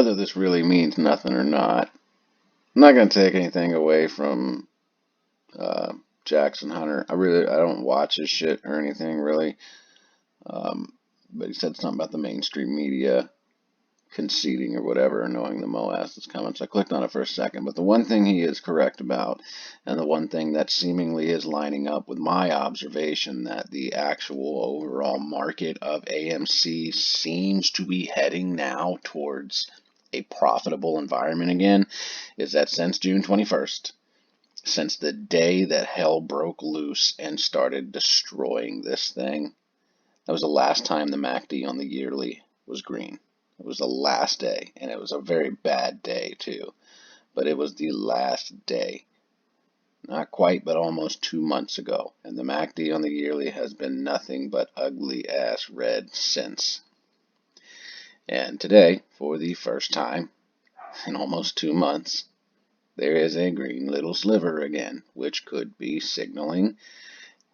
whether this really means nothing or not. I'm not gonna take anything away from uh, Jackson Hunter. I don't watch his shit or anything really. Um, but he said something about the mainstream media conceding or whatever, knowing the MOAS is coming. So I clicked on it for a second. But the one thing he is correct about, and the one thing that seemingly is lining up with my observation, that the actual overall market of AMC seems to be heading now towards a profitable environment again, is that since June 21st, since the day that hell broke loose and started destroying this thing, that was the last time the MACD on the yearly was green. It was the last day, and it was a very bad day too. But it was the last day. Not quite, but almost 2 months ago. And the MACD on the yearly has been nothing but ugly ass red since. And today, for the first time in almost 2 months, there is a green little sliver again, which could be signaling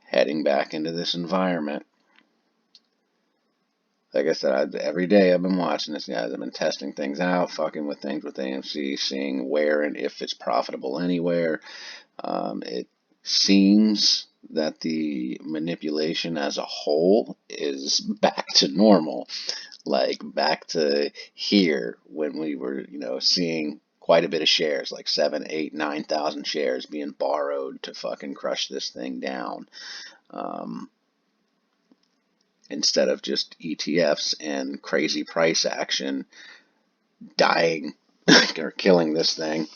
heading back into this environment. Like I said, every day I've been watching this, guys. I've been testing things out, fucking with things with AMC, seeing where and if it's profitable anywhere. It seems that the manipulation as a whole is back to normal, like back to here when we were, seeing quite a bit of shares, like 7, 8, 9,000 shares being borrowed to fucking crush this thing down. Instead of just ETFs and crazy price action dying or killing this thing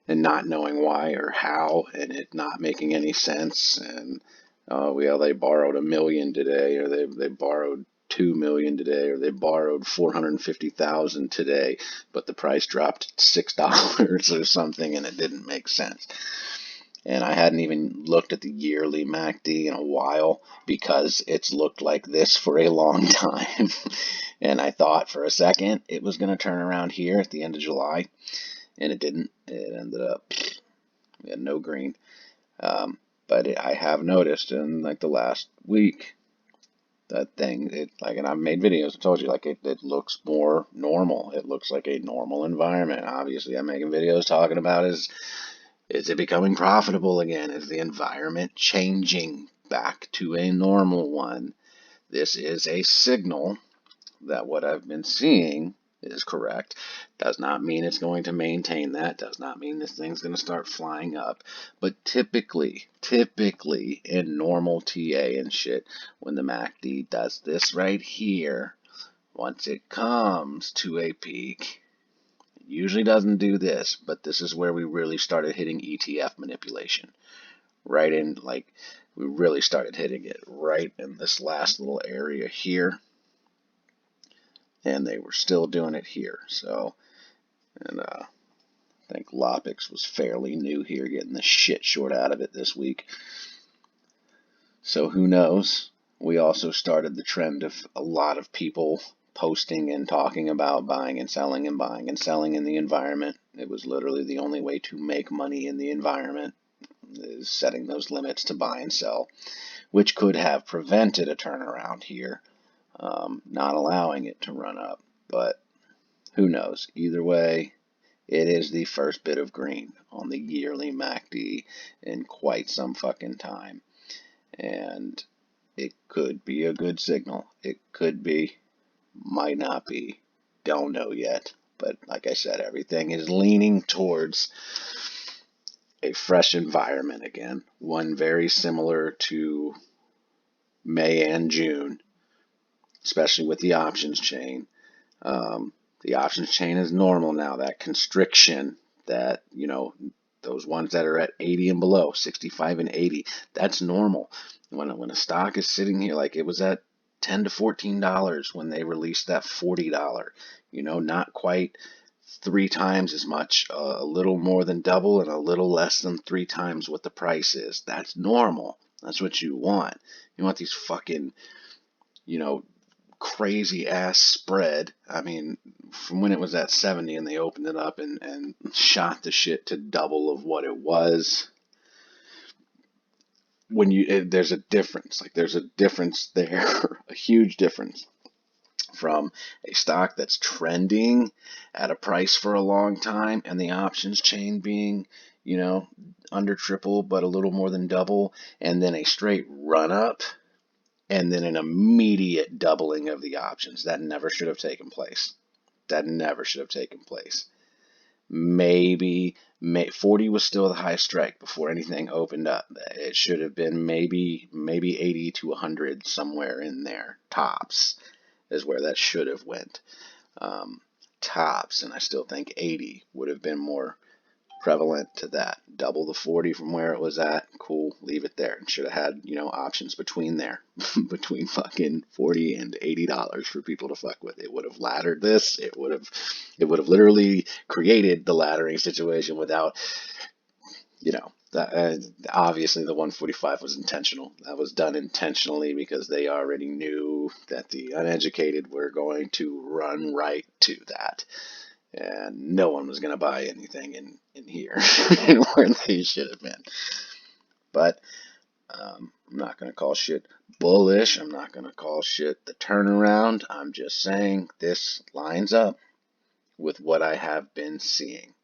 and not knowing why or how, and it not making any sense. And they borrowed $1 million today, or they borrowed 2 million today, or they borrowed 450,000 today, but the price dropped $6 or something, and it didn't make sense. And I hadn't even looked at the yearly MACD in a while because it's looked like this for a long time. And I thought for a second it was going to turn around here at the end of July, and it didn't. It ended up no green. But I have noticed in like the last week that thing, and I've made videos, I told you, like it looks more normal. It looks like a normal environment. Obviously, I'm making videos talking about is it becoming profitable again? Is the environment changing back to a normal one? This is a signal that what I've been seeing is correct. Does not mean it's going to maintain that. Does not mean this thing's going to start flying up. But typically in normal TA and shit, when the MACD does this right here, once it comes to a peak, usually doesn't do this, but this is where we really started hitting ETF manipulation. Right in, like, we really started hitting it right in this last little area here. And they were still doing it here. So, and I think Lopix was fairly new here, getting the shit short out of it this week. So who knows? We also started the trend of a lot of people posting and talking about buying and selling and buying and selling in the environment. It was literally the only way to make money in the environment, is setting those limits to buy and sell, which could have prevented a turnaround here, not allowing it to run up. But who knows? Either way, it is the first bit of green on the yearly MACD in quite some fucking time. And it could be a good signal. It could be, might not be, don't know yet. But like I said, everything is leaning towards a fresh environment again. One very similar to May and June, especially with the options chain. The options chain is normal now. That constriction, that, those ones that are at 80 and below, 65 and 80, that's normal. When a stock is sitting here, like it was at $10 to $14 when they released that $40, not quite 3 times as much, a little more than double and a little less than 3 times what the price is. That's normal. That's what you want. You want these fucking, crazy ass spread. I mean, from when it was at 70 and they opened it up and shot the shit to double of what it was. There's a difference. Like there's a difference there, a huge difference from a stock that's trending at a price for a long time, and the options chain being, under triple but a little more than double, and then a straight run up, and then an immediate doubling of the options. That never should have taken place. That never should have taken place. Maybe 40 was still the highest strike before anything opened up. It should have been maybe 80 to 100, somewhere in there. Tops is where that should have went. Tops, and I still think 80 would have been more prevalent to that. Double the 40 from where it was at. Cool, leave it there. And should have had, options between there, between fucking $40 and $80 for people to fuck with. It would have laddered this. It would have literally created the laddering situation without, that, obviously the 145 was intentional. That was done intentionally because they already knew that the uneducated were going to run right to that. And no one was going to buy anything in here where they should have been. But I'm not going to call shit bullish. I'm not going to call shit the turnaround. I'm just saying this lines up with what I have been seeing.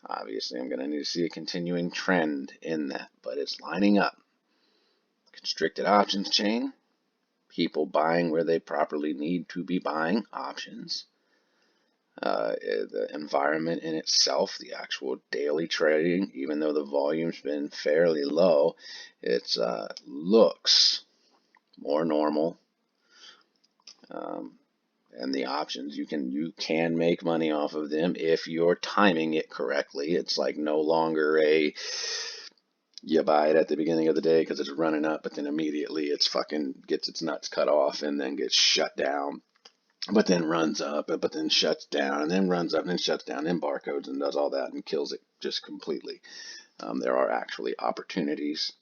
Obviously, I'm going to need to see a continuing trend in that, but it's lining up. Constricted options chain, people buying where they properly need to be buying options. The environment in itself, the actual daily trading, even though the volume's been fairly low, it looks more normal. And the options, you can make money off of them if you're timing it correctly. It's like no longer you buy it at the beginning of the day because it's running up, but then immediately it's fucking gets its nuts cut off and then gets shut down. But then runs up, but then shuts down, and then runs up, and then shuts down, then barcodes and does all that and kills it just completely. There are actually opportunities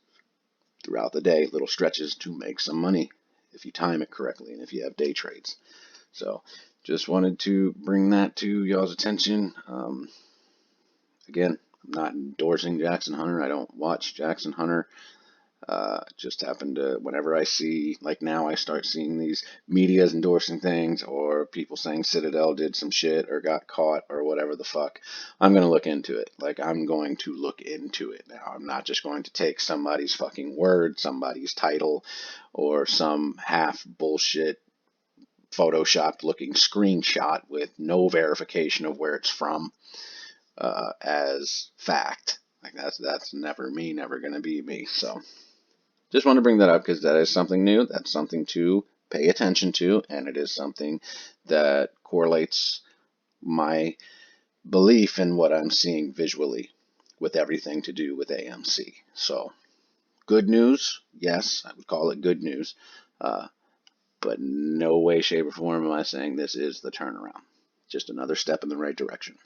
throughout the day, little stretches to make some money if you time it correctly and if you have day trades. So just wanted to bring that to y'all's attention. Again, I'm not endorsing Jackson Hunter. I don't watch Jackson Hunter. Just happened to, whenever I see, like now I start seeing these medias endorsing things or people saying Citadel did some shit or got caught or whatever the fuck, I'm going to look into it. Like, I'm going to look into it now. I'm not just going to take somebody's fucking word, somebody's title, or some half bullshit photoshopped looking screenshot with no verification of where it's from as fact. Like, that's never me, never going to be me. So just want to bring that up because that is something new. That's something to pay attention to, and it is something that correlates my belief in what I'm seeing visually with everything to do with AMC. So, good news, yes, I would call it good news, but no way, shape, or form am I saying this is the turnaround. Just another step in the right direction.